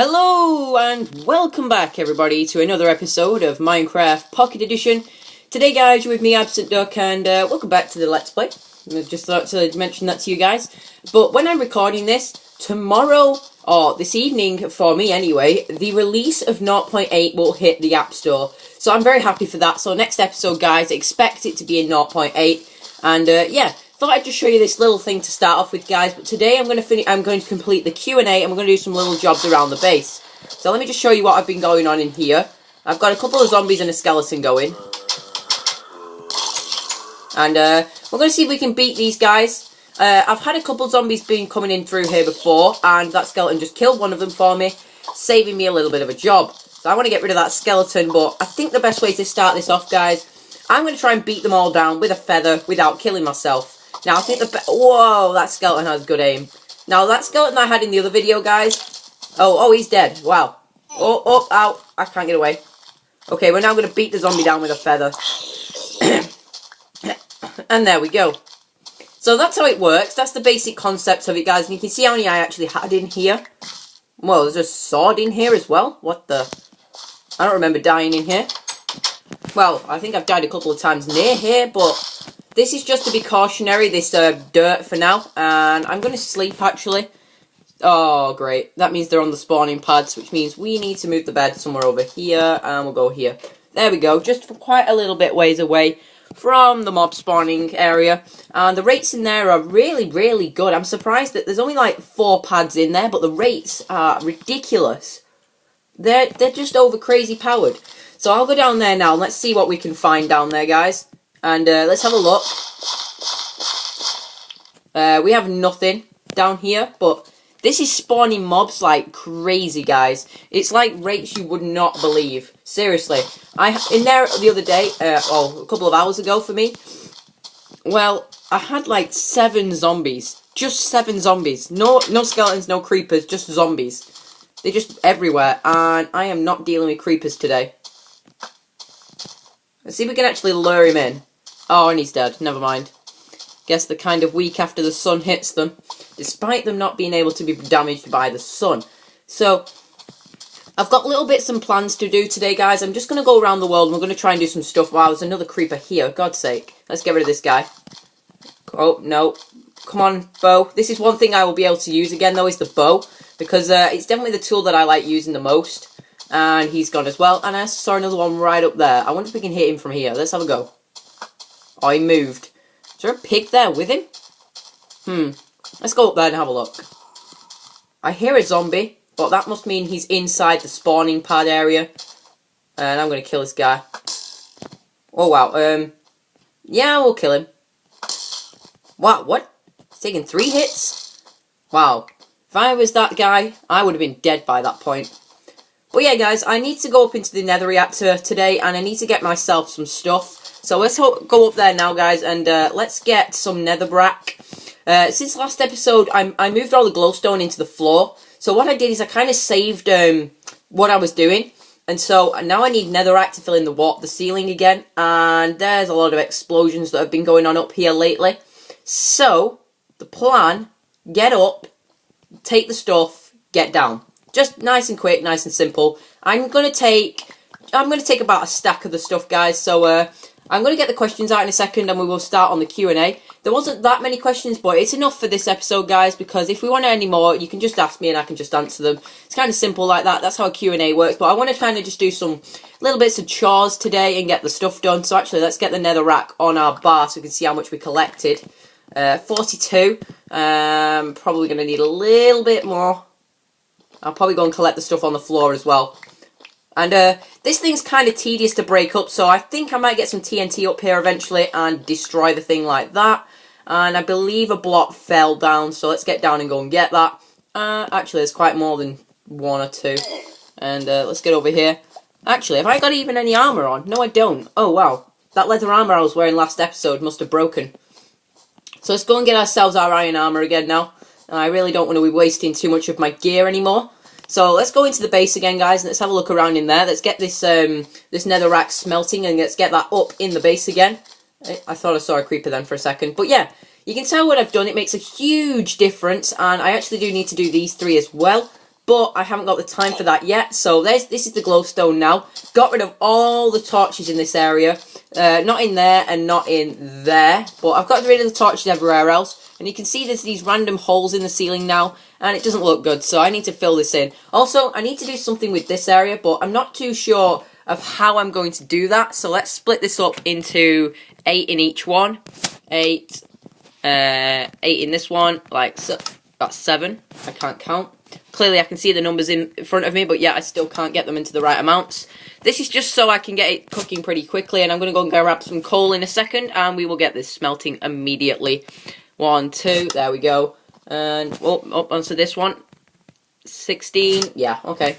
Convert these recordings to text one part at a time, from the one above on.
Hello and welcome back everybody to another episode of Minecraft Pocket Edition. Today guys, you're with me, Absent Duck, and welcome back to the Let's Play. I just thought to mention that to you guys. But when I'm recording this, tomorrow, or this evening for me anyway, the release of 0.8 will hit the App Store. So I'm very happy for that. So next episode guys, expect it to be in 0.8. And yeah, thought I'd just show you this little thing to start off with guys. But today I'm going to complete the Q&A and we're going to do some little jobs around the base. So let me just show you what I've been going on in here. I've got a couple of zombies and a skeleton going. And we're going to see if we can beat these guys. I've had a couple of zombies coming in through here before, and that skeleton just killed one of them for me, saving me a little bit of a job. So I want to get rid of that skeleton, but I think the best way to start this off, guys, I'm going to try and beat them all down with a feather without killing myself. Now, I think whoa, that skeleton has good aim. Now, that skeleton I had in the other video, guys, oh, he's dead. Wow. Oh, ow, I can't get away. Okay, we're now going to beat the zombie down with a feather. And there we go. So that's how it works. That's the basic concept of it, guys. And you can see how many I actually had in here. Well, there's a sword in here as well. What the? I don't remember dying in here. Well, I think I've died a couple of times near here, but this is just to be cautionary, this dirt for now. And I'm going to sleep, actually. Oh, great. That means they're on the spawning pads, which means we need to move the bed somewhere over here. And we'll go here. There we go. Just for quite a little bit ways away from the mob spawning area, and the rates in there are really good. I'm surprised that there's only like 4 pads in there, but the rates are ridiculous. They're just over crazy powered. So I'll go down there now and let's see what we can find down there, guys. And let's have a look. We have nothing down here, but this is spawning mobs like crazy, guys. It's like rates you would not believe. Seriously. In there the other day, a couple of hours ago for me, well, I had like 7 zombies. Just 7 zombies. No skeletons, no creepers, just zombies. They're just everywhere, and I am not dealing with creepers today. Let's see if we can actually lure him in. Oh, and he's dead. Never mind. Guess they're kind of weak after the sun hits them, despite them not being able to be damaged by the sun. So, I've got little bits and plans to do today, guys. I'm just going to go around the world and we're going to try and do some stuff. Wow, there's another creeper here. God's sake. Let's get rid of this guy. Oh, no. Come on, bow. This is one thing I will be able to use again, though, is the bow. Because it's definitely the tool that I like using the most. And he's gone as well. And I saw another one right up there. I wonder if we can hit him from here. Let's have a go. Oh, he moved. Is there a pig there with him? Let's go up there and have a look. I hear a zombie, but that must mean he's inside the spawning pad area. And I'm going to kill this guy. Oh, wow. Yeah, we'll kill him. Wow, what? He's taking 3 hits? Wow. If I was that guy, I would have been dead by that point. But yeah, guys, I need to go up into the nether reactor today, and I need to get myself some stuff. So let's go up there now, guys, and let's get some netherrack. Since last episode, I moved all the glowstone into the floor. So what I did is I kind of saved what I was doing. And so now I need netherrack to fill in the ceiling again. And there's a lot of explosions that have been going on up here lately. So, the plan, get up, take the stuff, get down. Just nice and quick, nice and simple. I'm going to take about a stack of the stuff, guys. So, I'm going to get the questions out in a second and we will start on the Q&A. There wasn't that many questions, but it's enough for this episode, guys, because if we want any more, you can just ask me and I can just answer them. It's kind of simple like that. That's how a Q&A works. But I want to kind of just do some little bits of chores today and get the stuff done. So actually, let's get the netherrack on our bar so we can see how much we collected. 42. Probably going to need a little bit more. I'll probably go and collect the stuff on the floor as well. And this thing's kind of tedious to break up, so I think I might get some TNT up here eventually and destroy the thing like that. And I believe a block fell down, so let's get down and go and get that. Actually, there's quite more than 1 or 2. And let's get over here. Actually, have I got even any armour on? No, I don't. Oh, wow. That leather armour I was wearing last episode must have broken. So let's go and get ourselves our iron armour again now. I really don't want to be wasting too much of my gear anymore. So let's go into the base again, guys, and let's have a look around in there. Let's get this this netherrack smelting, and let's get that up in the base again. I thought I saw a creeper then for a second. But yeah, you can tell what I've done. It makes a huge difference, and I actually do need to do these 3 as well. but I haven't got the time for that yet. So this is the glowstone now. Got rid of all the torches in this area. Not in there and not in there, but I've got rid of the torches everywhere else. And you can see there's these random holes in the ceiling now, and it doesn't look good, so I need to fill this in. Also, I need to do something with this area, but I'm not too sure of how I'm going to do that. So let's split this up into 8 in each one. 8 in this one, like so. That's 7. I can't count. Clearly I can see the numbers in front of me, but yeah, I still can't get them into the right amounts. This is just so I can get it cooking pretty quickly, and I'm going to go and grab some coal in a second, and we will get this smelting immediately. 1, 2, there we go. And up onto this one. 16, yeah, okay.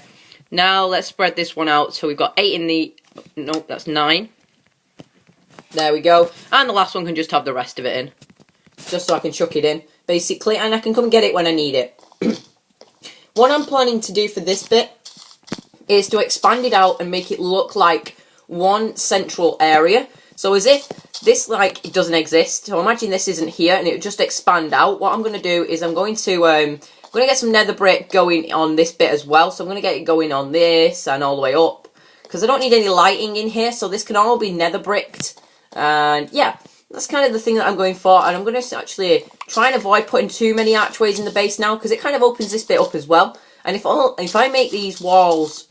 Now let's spread this one out. So we've got 8 in the, no, that's 9. There we go. And the last one can just have the rest of it in. Just so I can chuck it in, basically, and I can come get it when I need it. What I'm planning to do for this bit is to expand it out and make it look like one central area. So as if this, like, it doesn't exist. So imagine this isn't here, and it would just expand out. What I'm going to do is I'm going to get some nether brick going on this bit as well. So I'm going to get it going on this and all the way up, because I don't need any lighting in here, so this can all be nether bricked. And yeah, that's kind of the thing that I'm going for. And I'm going to actually try and avoid putting too many archways in the base now, because it kind of opens this bit up as well. And if I make these walls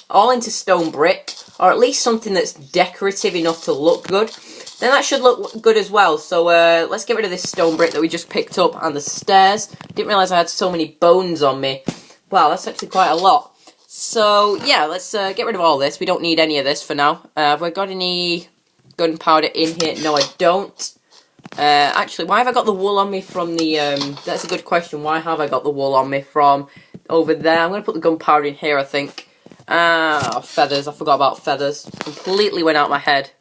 all into stone brick, or at least something that's decorative enough to look good, then that should look good as well. So let's get rid of this stone brick that we just picked up and the stairs. Didn't realise I had so many bones on me. Wow, that's actually quite a lot. So yeah, let's get rid of all this. We don't need any of this for now. Have I got any gunpowder in here? No, I don't. Actually, why have I got the wool on me from the... that's a good question. Why have I got the wool on me from over there? I'm going to put the gunpowder in here, I think. Feathers. I forgot about feathers. Completely went out of my head.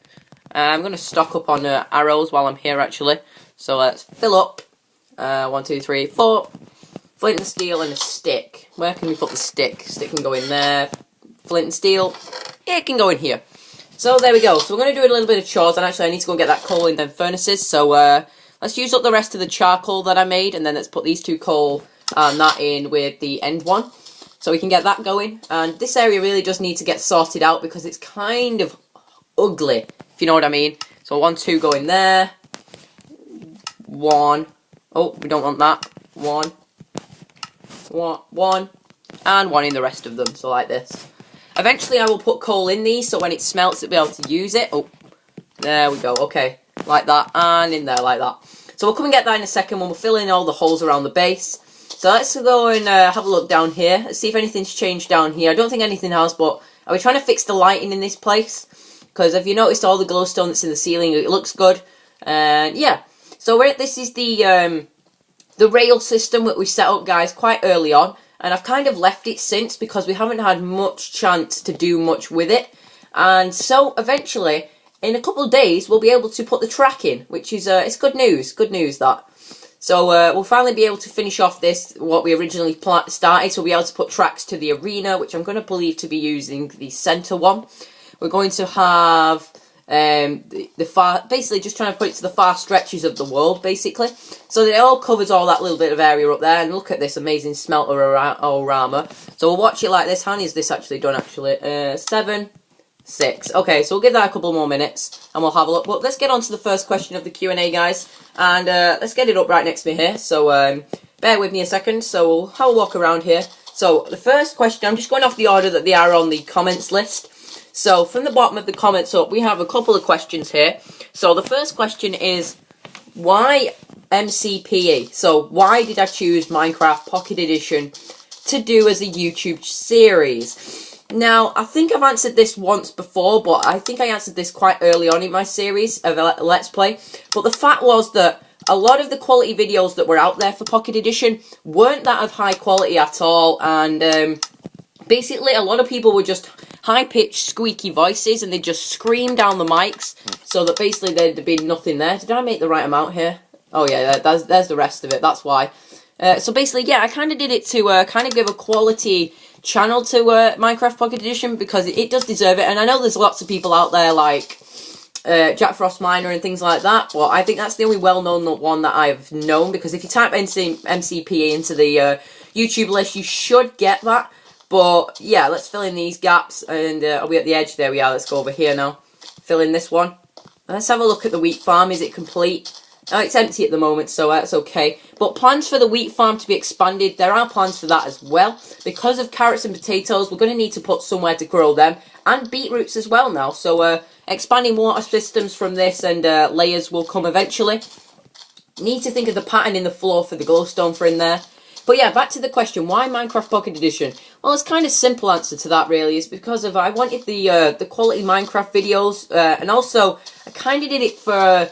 I'm going to stock up on arrows while I'm here, actually. So let's fill up. 1, 2, 3, 4. Flint and steel and a stick. Where can we put the stick? Stick can go in there. Flint and steel. It can go in here. So there we go. So we're going to do a little bit of chores. And actually I need to go and get that coal in them furnaces. So let's use up the rest of the charcoal that I made. And then let's put these 2 coal and that in with the end one. So we can get that going. And this area really does need to get sorted out, because it's kind of ugly, if you know what I mean. So 1, 2 go in there. 1. Oh, we don't want that. 1. 1. And 1 in the rest of them. So like this. Eventually I will put coal in these, so when it smelts it'll be able to use it. Oh, there we go. Okay, like that. And in there like that. So we'll come and get that in a second when we're filling all the holes around the base. So let's go and have a look down here. Let's see if anything's changed down here. I don't think anything has, but are we trying to fix the lighting in this place? Because if you noticed all the glowstone that's in the ceiling, it looks good. And yeah, so this is the rail system that we set up, guys, quite early on. And I've kind of left it since, because we haven't had much chance to do much with it. And so eventually, in a couple of days, we'll be able to put the track in, which is it's good news. Good news, that. So we'll finally be able to finish off this, what we originally started. So we'll be able to put tracks to the arena, which I'm going to believe to be using the centre one. We're going to have basically just trying to put it to the far stretches of the world, basically. So that it all covers all that little bit of area up there. And look at this amazing smelter orama. So we'll watch it like this. How many is this actually done, actually? 7, 6. Okay, so we'll give that a couple more minutes and we'll have a look. But let's get on to the first question of the Q&A, guys. And let's get it up right next to me here. So bear with me a second. So we'll have a walk around here. So the first question, I'm just going off the order that they are on the comments list. So from the bottom of the comments up, we have a couple of questions here. So the first question is, why MCPE? So why did I choose Minecraft Pocket Edition to do as a YouTube series? Now, I think I've answered this once before, but I think I answered this quite early on in my series of Let's Play. But the fact was that a lot of the quality videos that were out there for Pocket Edition weren't that of high quality at all. And basically, a lot of people were just high-pitched, squeaky voices, and they just scream down the mics, so that basically there'd be nothing there. Did I make the right amount here? Oh yeah, there's the rest of it, that's why. So basically, yeah, I kind of did it to kind of give a quality channel to Minecraft Pocket Edition, because it does deserve it, and I know there's lots of people out there like Jack Frost Miner and things like that, but I think that's the only well-known one that I've known, because if you type MCPE into the YouTube list, you should get that. But yeah, let's fill in these gaps, and are we at the edge? There we are. Let's go over here now. Fill in this one. Let's have a look at the wheat farm. Is it complete? Oh, it's empty at the moment, so that's okay. But plans for the wheat farm to be expanded, there are plans for that as well. Because of carrots and potatoes, we're going to need to put somewhere to grow them. And beetroots as well now. So expanding water systems from this, and layers will come eventually. Need to think of the pattern in the floor for the glowstone for in there. But yeah, back to the question, why Minecraft Pocket Edition? Well, it's kind of simple answer to that really, is because of I wanted the quality Minecraft videos, and also I kind of did it for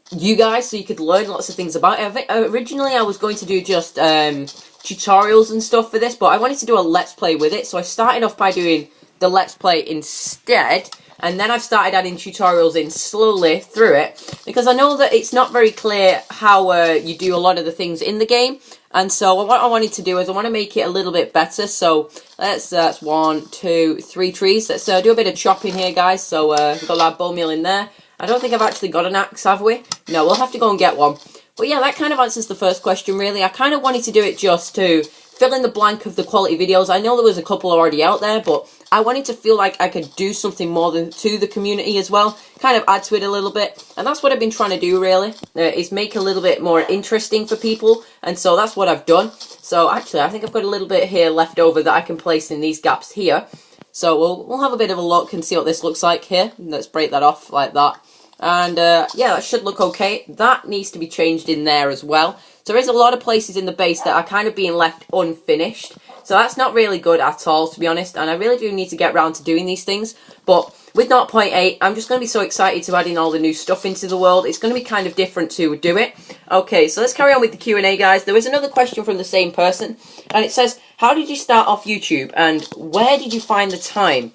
you guys so you could learn lots of things about it. Originally I was going to do just tutorials and stuff for this, but I wanted to do a let's play with it, so I started off by doing the let's play instead, and then I've started adding tutorials in slowly through it, because I know that it's not very clear how you do a lot of the things in the game. And so what I wanted to do is I want to make it a little bit better. So that's 1, 2, 3 trees. Let's do a bit of chopping here, guys. So we've got that bone meal in there. I don't think I've actually got an axe, have we? No, we'll have to go and get one. But yeah, that kind of answers the first question, really. I kind of wanted to do it just to fill in the blank of the quality videos. I know there was a couple already out there, but I wanted to feel like I could do something more to the community as well. Kind of add to it a little bit. And that's what I've been trying to do, really. Is make a little bit more interesting for people. And so that's what I've done. So actually, I think I've got a little bit here left over that I can place in these gaps here. So we'll have a bit of a look and see what this looks like here. Let's break that off like that. And yeah, that should look okay. That needs to be changed in there as well. So there is a lot of places in the base that are kind of being left unfinished. So that's not really good at all, to be honest. And I really do need to get around to doing these things. But with 0.8, I'm just going to be so excited to add in all the new stuff into the world. It's going to be kind of different to do it. Okay, so let's carry on with the Q&A, guys. There is another question from the same person. And it says, how did you start off YouTube? And where did you find the time?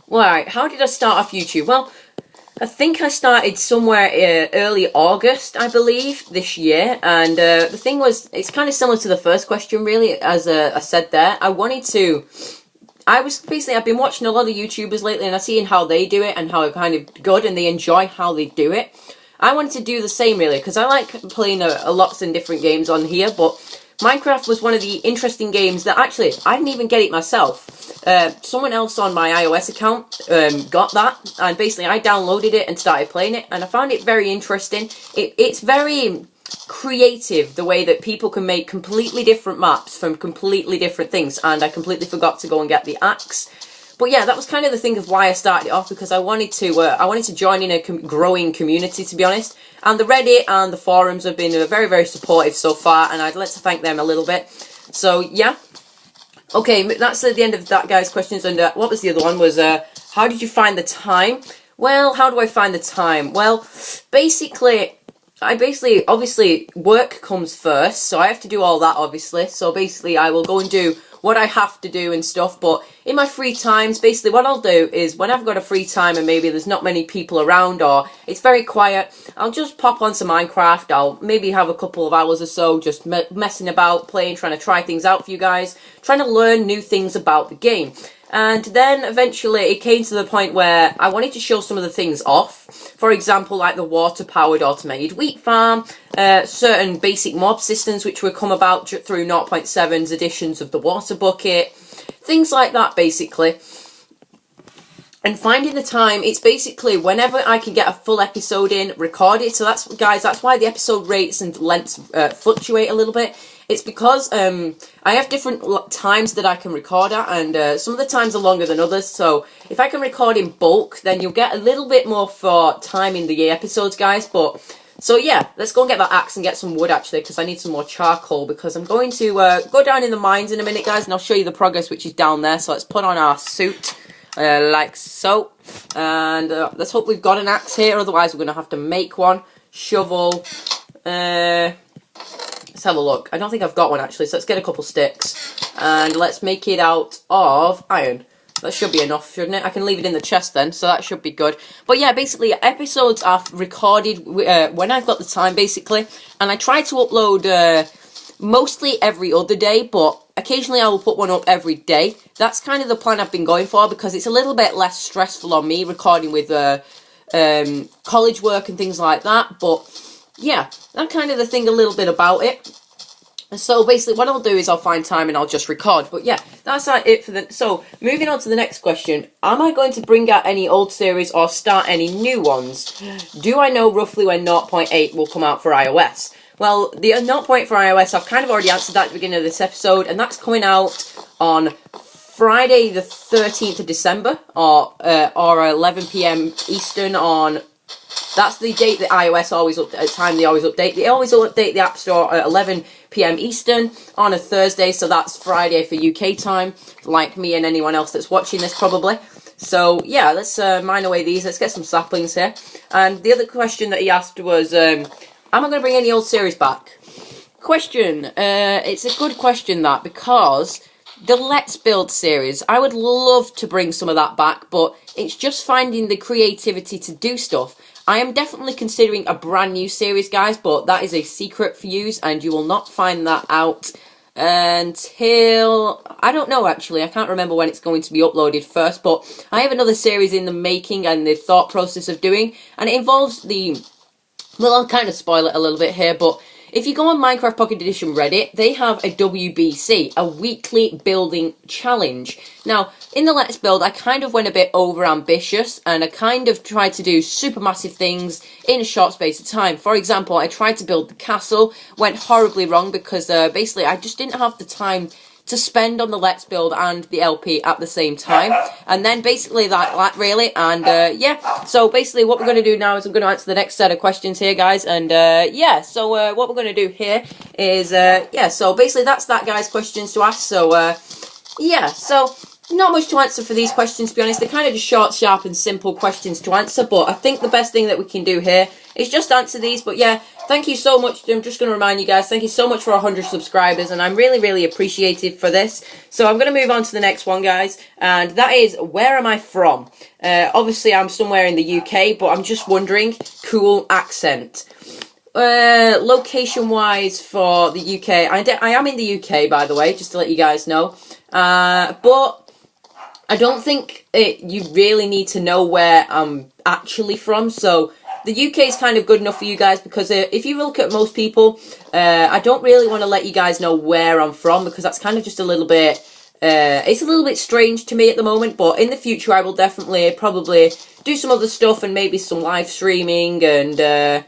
Right, how did I start off YouTube? Well, I think I started somewhere early August, I believe, this year. And the thing was, it's kind of similar to the first question, really, as I said there. I've been watching a lot of YouTubers lately, and I've seen how they do it and how it's kind of good, and they enjoy how they do it. I wanted to do the same, really, because I like playing lots of different games on here, but Minecraft was one of the interesting games that actually, I didn't even get it myself. Someone else on my iOS account got that, and basically I downloaded it and started playing it, and I found it very interesting. It's very creative, the way that people can make completely different maps from completely different things, and I completely forgot to go and get the axe. But yeah, that was kind of the thing of why I started it off, because I wanted to join in a growing community, to be honest. And the Reddit and the forums have been very, very supportive so far, and I'd like to thank them a little bit. So yeah. Okay, that's the end of that guy's questions. And what was the other one? Was how did you find the time? Well, how do I find the time? Well, obviously work comes first, so I have to do all that, obviously. So basically I will go and do what I have to do and stuff, but in my free times, basically what I'll do is when I've got a free time and maybe there's not many people around or it's very quiet, I'll just pop on some Minecraft. I'll maybe have a couple of hours or so just messing about, playing, trying to try things out for you guys, trying to learn new things about the game. And then eventually it came to the point where I wanted to show some of the things off. For example, like the water-powered automated wheat farm, certain basic mob systems which would come about through 0.7's editions of the water bucket, things like that basically. And finding the time, it's basically whenever I can get a full episode in, record it. So that's, guys, that's why the episode rates and lengths fluctuate a little bit. It's because I have different times that I can record at, and some of the times are longer than others. So if I can record in bulk, then you'll get a little bit more for time in the episodes, guys. But so yeah, let's go and get that axe and get some wood, actually, because I need some more charcoal, because I'm going to go down in the mines in a minute, guys, and I'll show you the progress which is down there. So let's put on our suit like so, and let's hope we've got an axe here, otherwise we're going to have to make one. Shovel, let's have a look. I don't think I've got one, actually, so let's get a couple sticks. And let's make it out of iron. That should be enough, shouldn't it? I can leave it in the chest then, so that should be good. But yeah, basically, episodes are recorded when I've got the time, basically. And I try to upload mostly every other day, but occasionally I will put one up every day. That's kind of the plan I've been going for, because it's a little bit less stressful on me recording with college work and things like that. But yeah, that's kind of the thing a little bit about it. So basically what I'll do is I'll find time and I'll just record. But yeah, that's it for the... So, moving on to the next question. Am I going to bring out any old series or start any new ones? Do I know roughly when 0.8 will come out for iOS? Well, the 0.8 for iOS, I've kind of already answered that at the beginning of this episode. And that's coming out on Friday the 13th of December. Or 11 PM Eastern on... That's the date that iOS always update. They always update. They always update the App Store at 11 PM Eastern on a Thursday, so that's Friday for UK time, like me and anyone else that's watching this probably. So yeah, let's mine away these. Let's get some saplings here. And the other question that he asked was, am I going to bring any old series back? Question. It's a good question that, because the Let's Build series, I would love to bring some of that back, but it's just finding the creativity to do stuff. I am definitely considering a brand new series, guys, but that is a secret for yous, and you will not find that out until... I don't know, actually. I can't remember when it's going to be uploaded first, but I have another series in the making and the thought process of doing, and it involves the... Well, I'll kind of spoil it a little bit here, but if you go on Minecraft Pocket Edition Reddit, they have a WBC, a weekly building challenge. Now, in the Let's Build, I kind of went a bit over-ambitious, and I kind of tried to do super massive things in a short space of time. For example, I tried to build the castle, went horribly wrong because basically I just didn't have the time to spend on the Let's Build and the LP at the same time. And then basically that really, and yeah, so basically what we're going to do now is I'm going to answer the next set of questions here, guys, and yeah, so what we're going to do here is, yeah, so basically that's that, guys, questions to ask. So yeah, so not much to answer for these questions, to be honest. They're kind of just short, sharp, and simple questions to answer, but I think the best thing that we can do here is just answer these. But yeah, thank you so much. I'm just going to remind you guys, thank you so much for 100 subscribers, and I'm really, really appreciative for this. So I'm going to move on to the next one, guys, and that is, where am I from? Obviously, I'm somewhere in the UK, but I'm just wondering, cool accent. Location-wise for the UK, I am in the UK, by the way, just to let you guys know, but I don't think you really need to know where I'm actually from, so the UK is kind of good enough for you guys, because if you look at most people, I don't really want to let you guys know where I'm from, because that's kind of just a little bit, it's a little bit strange to me at the moment, but in the future I will definitely probably do some other stuff, and maybe some live streaming, and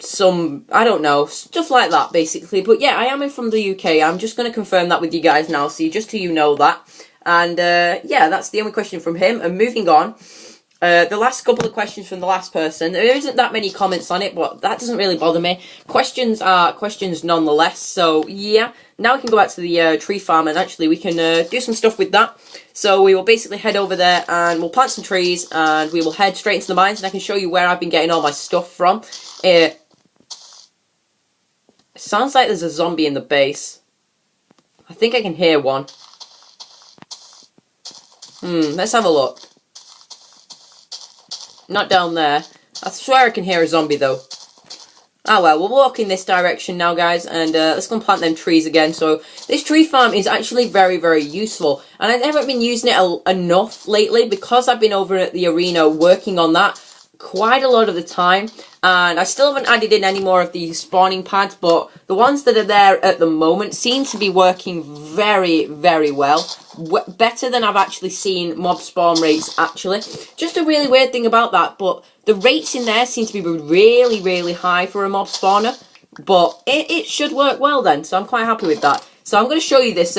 some, I don't know, stuff like that, basically. But yeah, I am from the UK. I'm just going to confirm that with you guys now, so just so you know that. And yeah, that's the only question from him. And moving on, the last couple of questions from the last person, there isn't that many comments on it, but that doesn't really bother me. Questions are questions nonetheless. So yeah, now we can go back to the tree farm, and actually we can do some stuff with that. So we will basically head over there and we'll plant some trees, and we will head straight into the mines, and I can show you where I've been getting all my stuff from. It sounds like there's a zombie in the base. I think I can hear one. Let's have a look. Not down there. I swear I can hear a zombie, though. Ah well, we'll walk in this direction now, guys, and let's go and plant them trees again. So, this tree farm is actually very, very useful, and I haven't been using it enough lately, because I've been over at the arena working on that quite a lot of the time, and I still haven't added in any more of these spawning pads, but the ones that are there at the moment seem to be working very, very well. Better than I've actually seen mob spawn rates, actually. Just a really weird thing about that, but the rates in there seem to be really, really high for a mob spawner, but it should work well then, so I'm quite happy with that. So I'm going to show you this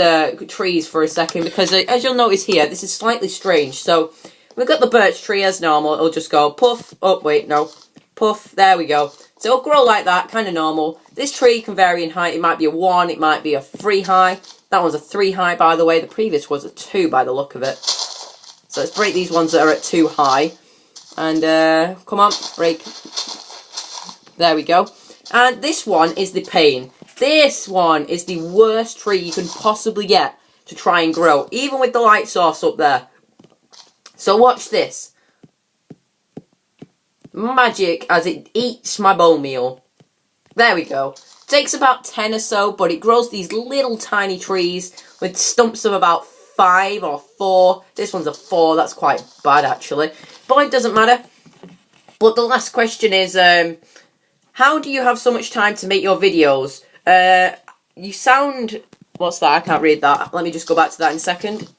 trees for a second, because as you'll notice here, this is slightly strange. So we've got the birch tree as normal. It'll just go puff. Oh, wait, no. Puff. There we go. So it'll grow like that, kind of normal. This tree can vary in height. It might be a 1. It might be a 3 high. That one's a 3 high, by the way. The previous was a 2 by the look of it. So let's break these ones that are at 2 high. And, come on, break. There we go. And this one is the pain. This one is the worst tree you can possibly get to try and grow, even with the light source up there. So watch this. Magic as it eats my bone meal. There we go. Takes about 10 or so, but it grows these little tiny trees with stumps of about 5 or 4. This one's a 4. That's quite bad, actually. But it doesn't matter. But the last question is, how do you have so much time to make your videos? you sound... What's that? I can't read that. Let me just go back to that in a second.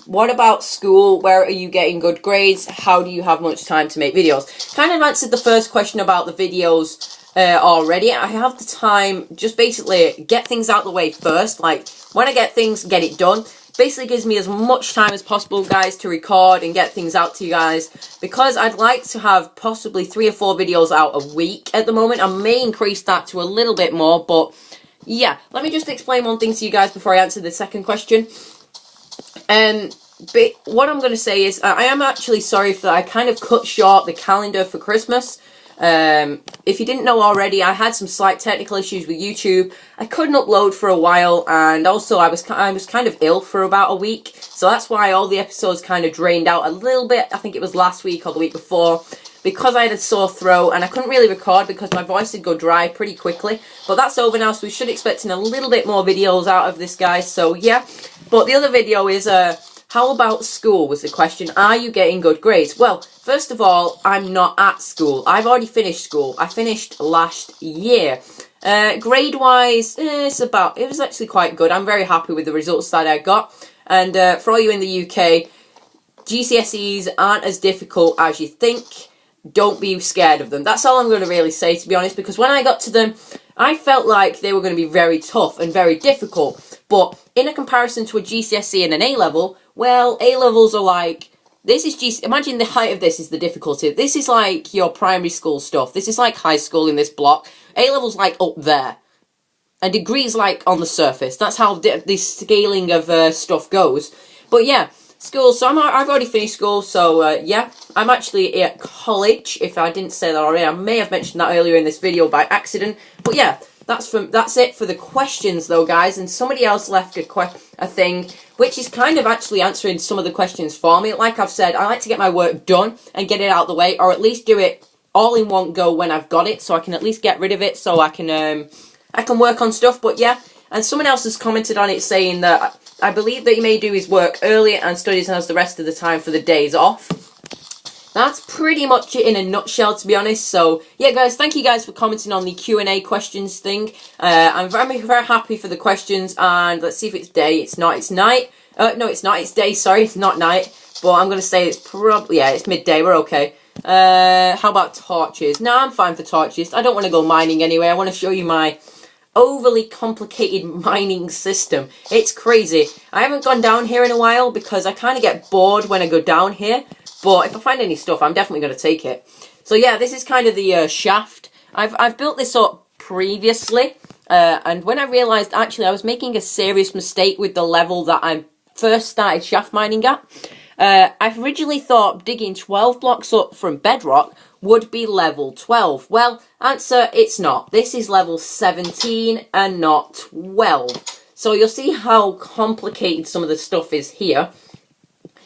What about school? Where are you getting good grades? How do you have much time to make videos? Kind of answered the first question about the videos already. I have the time, just basically get things out the way first. Like, when I get things, get it done. Basically gives me as much time as possible, guys, to record and get things out to you guys. Because I'd like to have possibly 3 or 4 videos out a week at the moment. I may increase that to a little bit more, but yeah. Let me just explain one thing to you guys before I answer the second question. But what I'm going to say is, I am actually sorry for that. I kind of cut short the calendar for Christmas. If you didn't know already, I had some slight technical issues with YouTube. I couldn't upload for a while, and also I was kind of ill for about a week. So that's why all the episodes kind of drained out a little bit. I think it was last week or the week before. Because I had a sore throat, and I couldn't really record because my voice did go dry pretty quickly. But that's over now, so we should expect a little bit more videos out of this, guys. So yeah. But the other video is, how about school was the question. Are you getting good grades? Well, first of all, I'm not at school. I've already finished school. I finished last year. Grade-wise, it was actually quite good. I'm very happy with the results that I got. And for all you in the UK, GCSEs aren't as difficult as you think. Don't be scared of them. That's all I'm going to really say, to be honest, because when I got to them, I felt like they were going to be very tough and very difficult. But in a comparison to a GCSE and an A-level, well, A-levels are like, imagine the height of this is the difficulty. This is like your primary school stuff. This is like high school in this block. A-level's like up there. And degrees like on the surface. That's how the scaling of stuff goes. But yeah, school. So I've already finished school. So yeah, I'm actually at college. If I didn't say that already, I may have mentioned that earlier in this video by accident. But yeah, that's it for the questions, though, guys. And somebody else left a thing, which is kind of actually answering some of the questions for me. Like I've said, I like to get my work done and get it out of the way, or at least do it all in one go when I've got it, so I can at least get rid of it, so I can work on stuff. But yeah, and someone else has commented on it saying that I believe that he may do his work early and studies and has the rest of the time for the days off. That's pretty much it in a nutshell, to be honest. So, yeah, guys, thank you guys for commenting on the Q&A questions thing. I'm very, very happy for the questions, and let's see if it's day. It's not, it's night. No, it's not, it's day, sorry, it's not night. But I'm going to say it's probably, yeah, it's midday, we're okay. How about torches? No, I'm fine for torches. I don't want to go mining anyway. I want to show you my overly complicated mining system. It's crazy. I haven't gone down here in a while because I kind of get bored when I go down here. But if I find any stuff, I'm definitely going to take it. So yeah, this is kind of the shaft. I've built this up previously. And when I realised, actually, I was making a serious mistake with the level that I first started shaft mining at. I originally thought digging 12 blocks up from bedrock would be level 12. Well, answer, it's not. This is level 17 and not 12. So you'll see how complicated some of the stuff is here.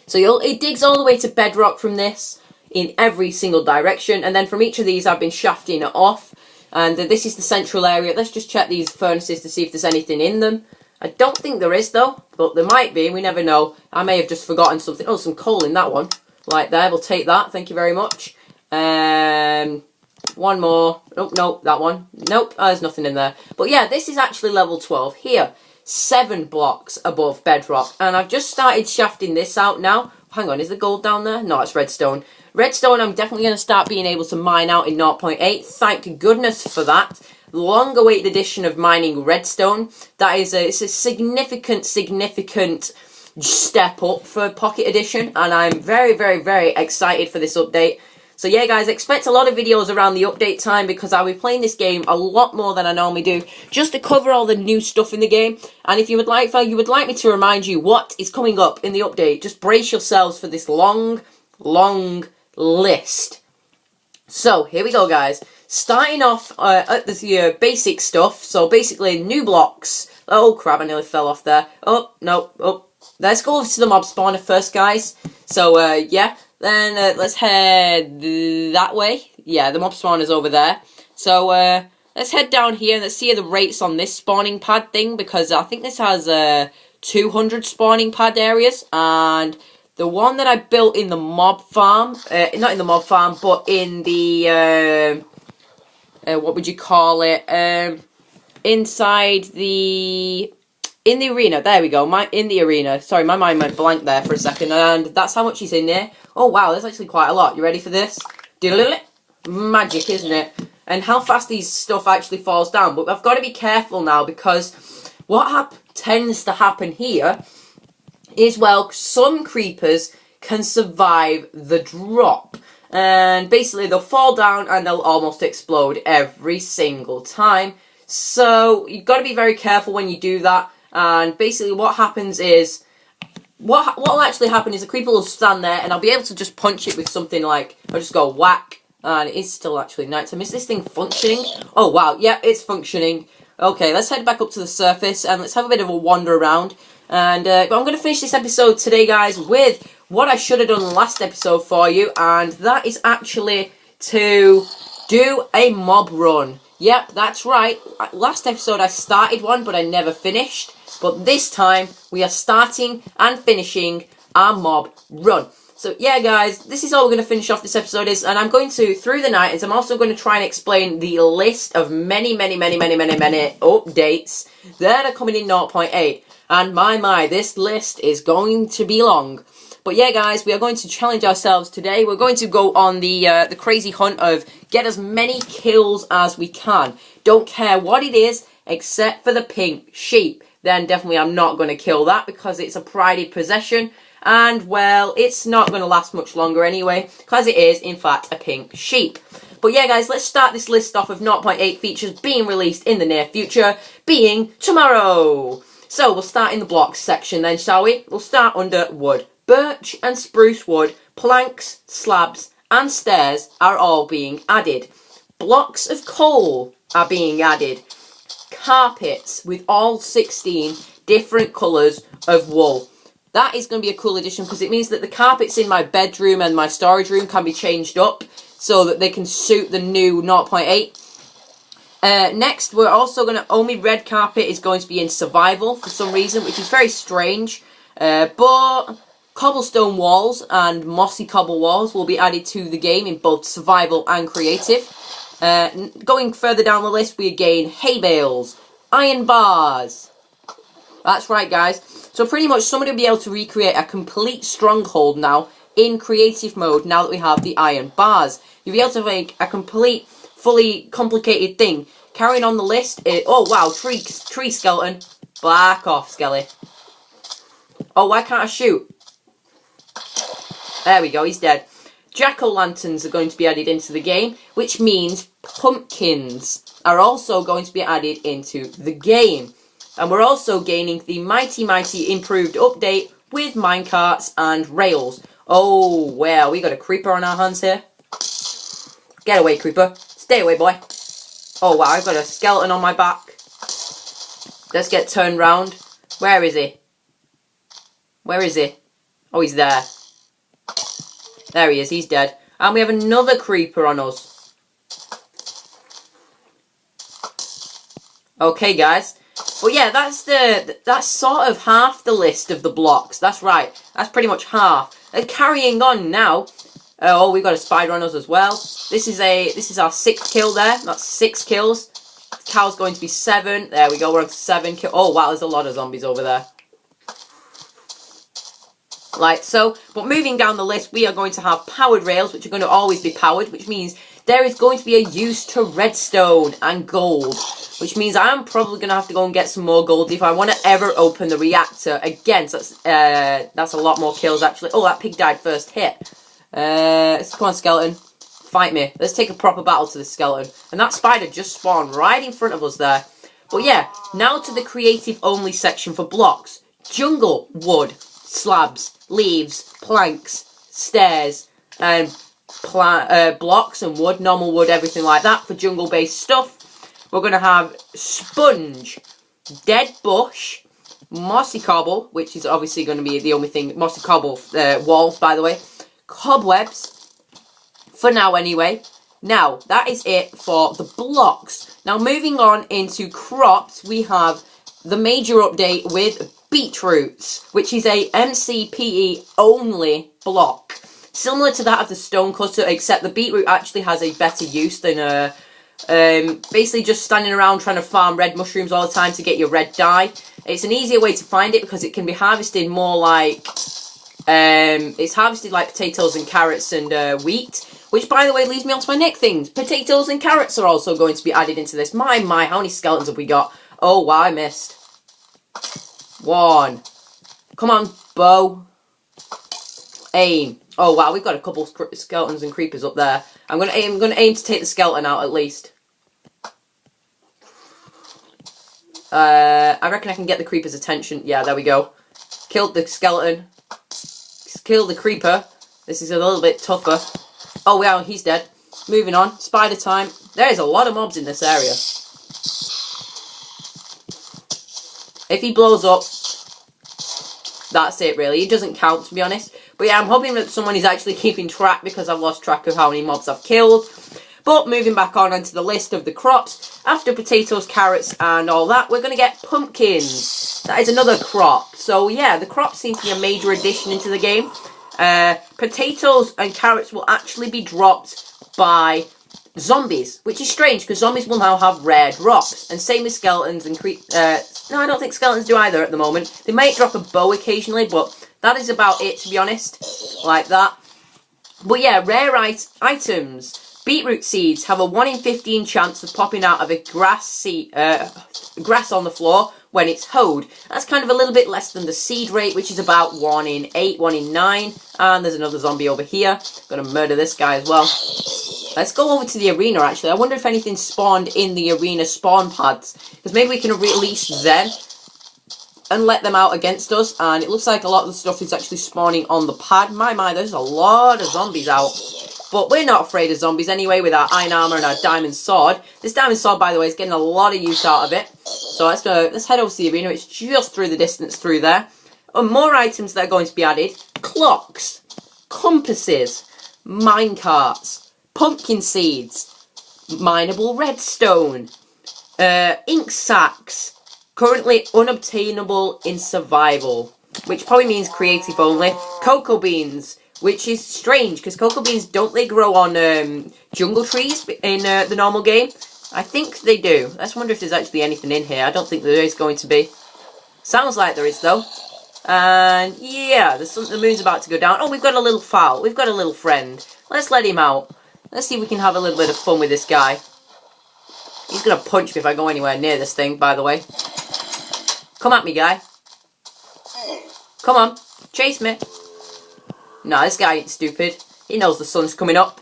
So it digs all the way to bedrock from this in every single direction. And then from each of these, I've been shafting it off. And this is the central area. Let's just check these furnaces to see if there's anything in them. I don't think there is, though. But there might be. We never know. I may have just forgotten something. Oh, some coal in that one. Right there. We'll take that. Thank you very much. One more. Oh, no, that one. Nope, there's nothing in there. But yeah, this is actually level 12 here. 7 blocks above bedrock, and I've just started shafting this out now. Hang on, is the gold down there? No, it's redstone. Redstone, I'm definitely going to start being able to mine out in 0.8. Thank goodness for that. Long-awaited edition of mining redstone. That is it's a significant step up for Pocket Edition, and I'm very, very, very excited for this update. So yeah, guys, expect a lot of videos around the update time because I'll be playing this game a lot more than I normally do, just to cover all the new stuff in the game. And if you would like me to remind you what is coming up in the update, just brace yourselves for this long, long list. So here we go, guys. Starting off at the basic stuff. So basically, new blocks. Oh crap! I nearly fell off there. Oh no! Oh, let's go to the mob spawner first, guys. So yeah. Then let's head that way. Yeah, the mob spawner's over there. So let's head down here and let's see the rates on this spawning pad thing, because I think this has 200 spawning pad areas. And the one that I built in the mob farm, not in the mob farm, but in the, what would you call it? inside in the arena. There we go. In the arena. Sorry, my mind went blank there for a second, and that's how much is in there. Oh wow, there's actually quite a lot. You ready for this? Magic, isn't it? And how fast these stuff actually falls down. But I've got to be careful now, because what tends to happen here is, well, some creepers can survive the drop. And basically they'll fall down and they'll almost explode every single time. So you've got to be very careful when you do that. And basically what happens is, what will actually happen is the creeper will stand there and I'll be able to just punch it with something like, I'll just go whack. And it is still actually nighttime. Is this thing functioning? Oh wow, yeah, it's functioning. Okay, let's head back up to the surface and let's have a bit of a wander around. And but I'm going to finish this episode today, guys, with what I should have done last episode for you. And that is actually to do a mob run. Yep, that's right. Last episode I started one, but I never finished. But this time, we are starting and finishing our mob run. So yeah, guys, this is all we're going to finish off this episode is, and I'm going to, through the night, I'm also going to try and explain the list of many updates that are coming in 0.8. And my, this list is going to be long. But yeah, guys, we are going to challenge ourselves today. We're going to go on the crazy hunt of get as many kills as we can. Don't care what it is, except for the pink sheep. Then definitely I'm not going to kill that because it's a prided possession. And, well, it's not going to last much longer anyway, because it is, in fact, a pink sheep. But yeah, guys, let's start this list off of 0.8 features being released in the near future, being tomorrow. So, we'll start in the blocks section then, shall we? We'll start under wood. Birch and spruce wood, planks, slabs, and stairs are all being added. Blocks of coal are being added. Carpets with all 16 different colours of wool. That is going to be a cool addition because it means that the carpets in my bedroom and my storage room can be changed up so that they can suit the new 0.8. Next, we're also going to, only red carpet is going to be in survival for some reason, which is very strange. But cobblestone walls and mossy cobble walls will be added to the game in both survival and creative. Going further down the list, we gain hay bales, iron bars. That's right, guys. So pretty much somebody will be able to recreate a complete stronghold now in creative mode now that we have the iron bars. You'll be able to make a complete, fully complicated thing. Carrying on the list, oh wow, tree skeleton. Back off, Skelly. Oh, why can't I shoot? There we go, he's dead. Jack-o'-lanterns are going to be added into the game, which means pumpkins are also going to be added into the game. And we're also gaining the mighty improved update with minecarts and rails. Oh, well, we got a creeper on our hands here. Get away, creeper. Stay away, boy. Oh, wow, I've got a skeleton on my back. Let's get turned round. Where is he? Where is he? Oh, he's there. There he is, he's dead. And we have another creeper on us. Okay, guys. Well, yeah, that's sort of half the list of the blocks. That's right. That's pretty much half. And carrying on now. Oh, we've got a spider on us as well. This is our 6th kill there. That's 6 kills. The cow's going to be 7. There we go. We're on to 7 kills. Oh wow, there's a lot of zombies over there. Like so. But moving down the list, we are going to have powered rails, which are going to always be powered, which means there is going to be a use to redstone and gold. Which means I'm probably going to have to go and get some more gold if I want to ever open the reactor again. So that's a lot more kills, actually. Oh, that pig died first hit. Come on, skeleton. Fight me. Let's take a proper battle to this skeleton. And that spider just spawned right in front of us there. But yeah, now to the creative-only section for blocks. Jungle, wood, slabs, leaves, planks, stairs, and blocks and wood, normal wood, everything like that for jungle-based stuff. We're going to have sponge, dead bush, mossy cobble, which is obviously going to be the only thing, mossy cobble walls, by the way, cobwebs, for now anyway. Now, that is it for the blocks. Now, moving on into crops, we have the major update with beetroots, which is a MCPE only block. Similar to that of the stonecutter, except the beetroot actually has a better use than Basically just standing around trying to farm red mushrooms all the time to get your red dye. It's an easier way to find it because it can be harvested more like... it's harvested like potatoes and carrots and wheat. Which, by the way, leads me on to my next thing. Potatoes and carrots are also going to be added into this. My, how many skeletons have we got? Oh, wow, I missed. 1. Come on, bow. Aim. Oh, wow, we've got a couple skeletons and creepers up there. I'm gonna aim to take the skeleton out, at least. I reckon I can get the creeper's attention. Yeah, there we go. Killed the skeleton. Killed the creeper. This is a little bit tougher. Oh, wow, he's dead. Moving on. Spider time. There's a lot of mobs in this area. If he blows up, that's it, really. It doesn't count, to be honest. But yeah, I'm hoping that someone is actually keeping track because I've lost track of how many mobs I've killed. But moving back on onto the list of the crops, after potatoes, carrots, and all that, we're going to get pumpkins. That is another crop. So yeah, the crops seem to be a major addition into the game. Potatoes and carrots will actually be dropped by zombies, which is strange because zombies will now have rare drops, and same with skeletons and no, I don't think skeletons do either at the moment. They might drop a bow occasionally, but that is about it, to be honest, like that. But yeah, rare items. Beetroot seeds have a 1 in 15 chance of popping out of a grass on the floor when it's hoed. That's kind of a little bit less than the seed rate, which is about 1 in 8, 1 in 9. And there's another zombie over here. Gonna murder this guy as well. Let's go over to the arena, actually. I wonder if anything spawned in the arena spawn pads. Because maybe we can release them and let them out against us. And it looks like a lot of the stuff is actually spawning on the pad. My, there's a lot of zombies out. But we're not afraid of zombies anyway with our iron armor and our diamond sword. This diamond sword, by the way, is getting a lot of use out of it. So let's head over to the arena. It's just through the distance through there. And more items that are going to be added. Clocks, compasses, minecarts, pumpkin seeds, mineable redstone, ink sacs, currently unobtainable in survival, which probably means creative only, cocoa beans, which is strange, because cocoa beans, don't they grow on jungle trees in the normal game? I think they do. Let's wonder if there's actually anything in here. I don't think there is going to be. Sounds like there is, though. And, yeah, the moon's about to go down. Oh, we've got a little fowl. We've got a little friend. Let's let him out. Let's see if we can have a little bit of fun with this guy. He's going to punch me if I go anywhere near this thing, by the way. Come at me, guy. Come on. Chase me. Nah, this guy ain't stupid. He knows the sun's coming up.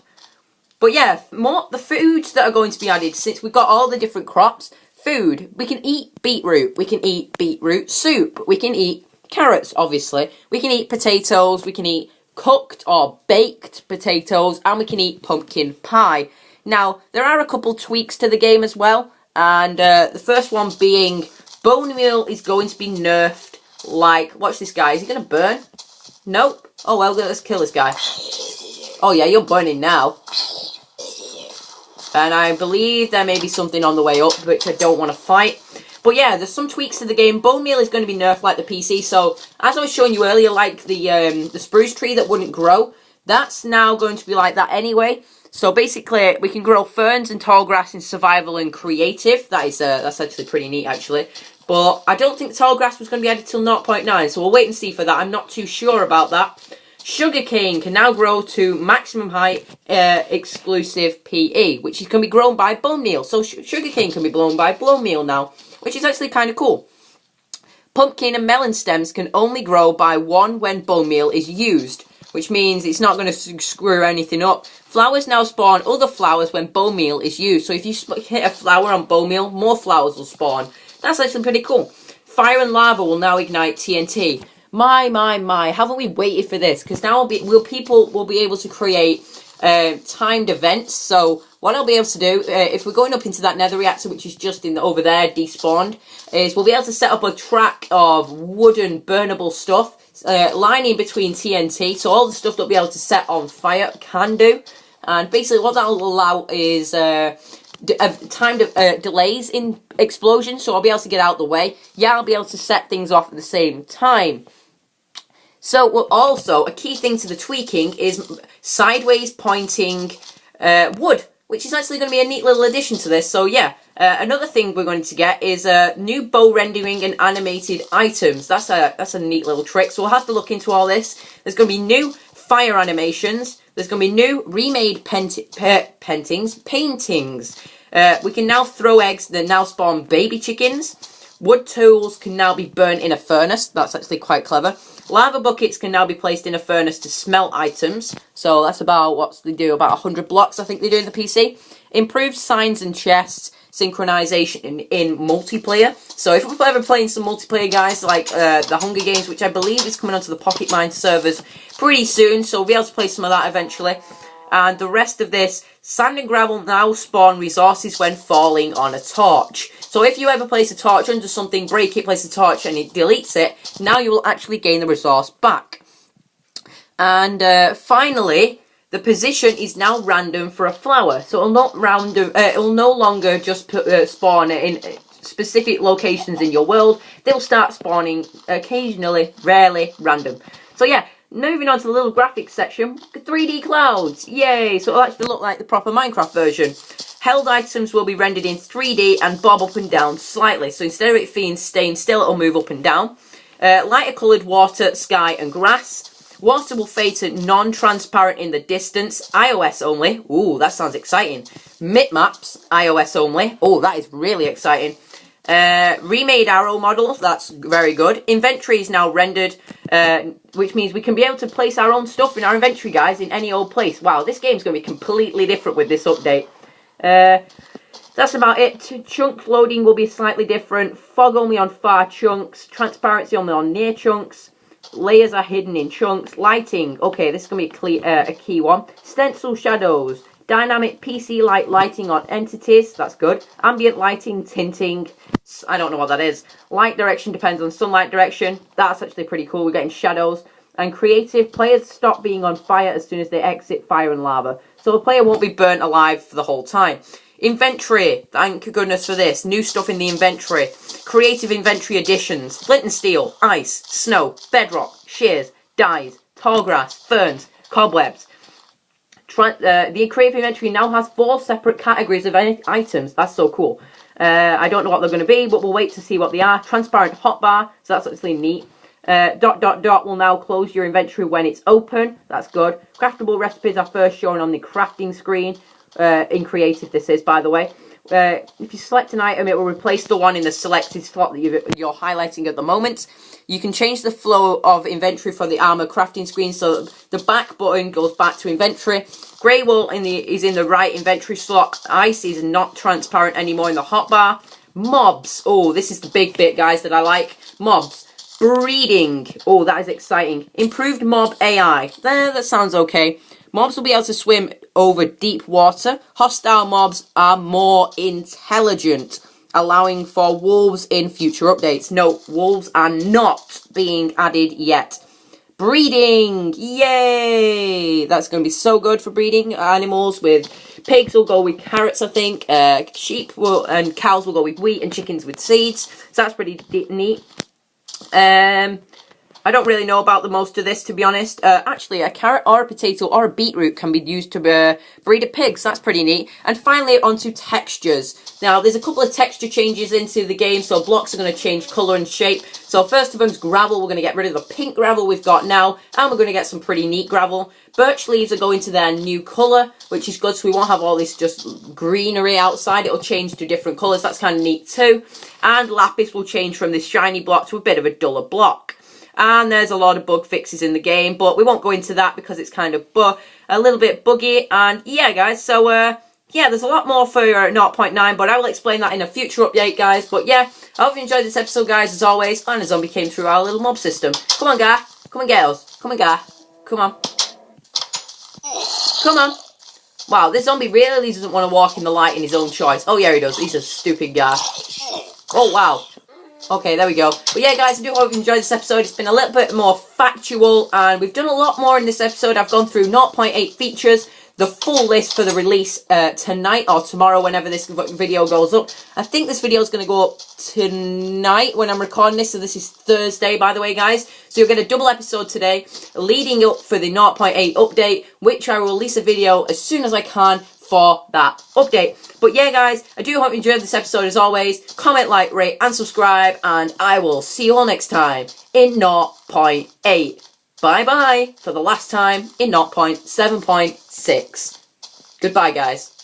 But yeah, the foods that are going to be added, since we've got all the different crops. Food. We can eat beetroot. We can eat beetroot soup. We can eat carrots, obviously. We can eat potatoes. We can eat cooked or baked potatoes. And we can eat pumpkin pie. Now, there are a couple tweaks to the game as well. And the first one being bone meal is going to be nerfed. Like, watch this guy. Is he going to burn? Nope. Oh, well, let's kill this guy. Oh, yeah, you're burning now. And I believe there may be something on the way up, which I don't want to fight. But yeah, there's some tweaks to the game. Bone meal is going to be nerfed like the PC. So, as I was showing you earlier, like the spruce tree that wouldn't grow, that's now going to be like that anyway. So basically, we can grow ferns and tall grass in survival and creative. That's actually pretty neat, actually. But I don't think tall grass was going to be added till 0.9, so we'll wait and see for that. I'm not too sure about that. Sugarcane can now grow to maximum height exclusive PE, which can be grown by bone meal. So sugarcane can be grown by bone meal now, which is actually kind of cool. Pumpkin and melon stems can only grow by 1 when bone meal is used, which means it's not going to screw anything up. Flowers now spawn other flowers when bone meal is used. So if you hit a flower on bone meal, more flowers will spawn. That's actually pretty cool. Fire and lava will now ignite TNT. My, haven't we waited for this? Because now people will be able to create timed events. So what I'll be able to do, if we're going up into that nether reactor, which is just over there, despawned, is we'll be able to set up a track of wooden burnable stuff, lining between TNT. So all the stuff that we'll be able to set on fire can do. And basically what that will allow is timed delays in explosions, so I'll be able to get out of the way. Yeah, I'll be able to set things off at the same time. So, well, also, a key thing to the tweaking is sideways pointing wood, which is actually going to be a neat little addition to this. So yeah, another thing we're going to get is new bow rendering and animated items. That's a neat little trick. So we'll have to look into all this. There's going to be new fire animations. There's going to be new remade paintings. We can now throw eggs that now spawn baby chickens. Wood tools can now be burnt in a furnace. That's actually quite clever. Lava buckets can now be placed in a furnace to smelt items. So that's about, what they do, about 100 blocks I think they do in the PC. Improved signs and chests synchronization in multiplayer. So if we're ever playing some multiplayer, guys, like the Hunger Games, which I believe is coming onto the Pocket Mine servers pretty soon. So we'll be able to play some of that eventually. And the rest of this, sand and gravel now spawn resources when falling on a torch. So if you ever place a torch under something, break it, place a torch, and it deletes it, now you will actually gain the resource back. And finally, the position is now random for a flower. So it'll no longer just spawn in specific locations in your world. They'll start spawning occasionally, rarely, random. So yeah. Moving on to the little graphics section, 3D clouds, yay! So it'll actually look like the proper Minecraft version. Held items will be rendered in 3D and bob up and down slightly. So instead of it staying still, it'll move up and down. Lighter coloured water, sky and grass. Water will fade to non-transparent in the distance, iOS only. Ooh, that sounds exciting. Bitmaps, iOS only. Oh, that is really exciting. Remade arrow model, that's very good. Inventory is now rendered, which means we can be able to place our own stuff in our inventory, guys, in any old place. Wow, this game's going to be completely different with this update. That's about it. Chunk loading will be slightly different. Fog only on far chunks. Transparency only on near chunks. Layers are hidden in chunks. Lighting, okay, this is going to be a key one. Stencil shadows. Dynamic PC lighting on entities, that's good. Ambient lighting, tinting, I don't know what that is. Light direction depends on sunlight direction, that's actually pretty cool, we're getting shadows. And creative, players stop being on fire as soon as they exit fire and lava. So the player won't be burnt alive for the whole time. Inventory, thank goodness for this. New stuff in the inventory. Creative inventory additions. Flint and steel, ice, snow, bedrock, shears, dyes, tall grass, ferns, cobwebs. The creative inventory now has 4 separate categories of items. That's so cool. I don't know what they're going to be, but we'll wait to see what they are. Transparent hotbar, so that's actually neat. ... will now close your inventory when it's open. That's good. Craftable recipes are first shown on the crafting screen. In creative, this is, by the way. If you select an item, it will replace the one in the selected slot that you're highlighting at the moment. You can change the flow of inventory for the armor crafting screen, so the back button goes back to inventory. Grey wool is in the right inventory slot. Ice is not transparent anymore in the hotbar. Mobs. Oh, this is the big bit, guys, that I like. Mobs. Breeding. Oh, that is exciting. Improved mob AI. That sounds okay. Mobs will be able to swim over deep water. Hostile mobs are more intelligent, allowing for wolves in future updates. No, wolves are not being added yet. Breeding! Yay! That's going to be so good for breeding animals. With pigs will go with carrots, I think. Sheep and cows will go with wheat, and chickens with seeds. So that's pretty neat. I don't really know about the most of this, to be honest. Actually, a carrot or a potato or a beetroot can be used to breed a pig, so that's pretty neat. And finally, onto textures. Now, there's a couple of texture changes into the game, so blocks are going to change colour and shape. So first of them is gravel. We're going to get rid of the pink gravel we've got now, and we're going to get some pretty neat gravel. Birch leaves are going to their new colour, which is good, so we won't have all this just greenery outside. It'll change to different colours. That's kind of neat too. And lapis will change from this shiny block to a bit of a duller block. And there's a lot of bug fixes in the game, but we won't go into that because it's kind of a little bit buggy. And yeah, guys, so yeah, there's a lot more for 0.9, but I will explain that in a future update, guys. But yeah, I hope you enjoyed this episode, guys, as always. And a zombie came through our little mob system. Come on, guy. Come and get us. Come on, guy. Come on. Come on. Wow, this zombie really doesn't want to walk in the light in his own choice. Oh, yeah, he does. He's a stupid guy. Oh, wow. Okay, there we go. But yeah, guys, I do hope you enjoyed this episode. It's been a little bit more factual, and we've done a lot more in this episode. I've gone through 0.8 features, the full list for the release tonight or tomorrow, whenever this video goes up. I think this video is going to go up tonight when I'm recording this, so this is Thursday, by the way, guys. So you'll get a double episode today, leading up for the 0.8 update, which I will release a video as soon as I can for that update. But yeah, guys, I do hope you enjoyed this episode as always. Comment, like, rate, and subscribe, and I will see you all next time in 0.8. Bye-bye for the last time in 0.7.6. Goodbye, guys.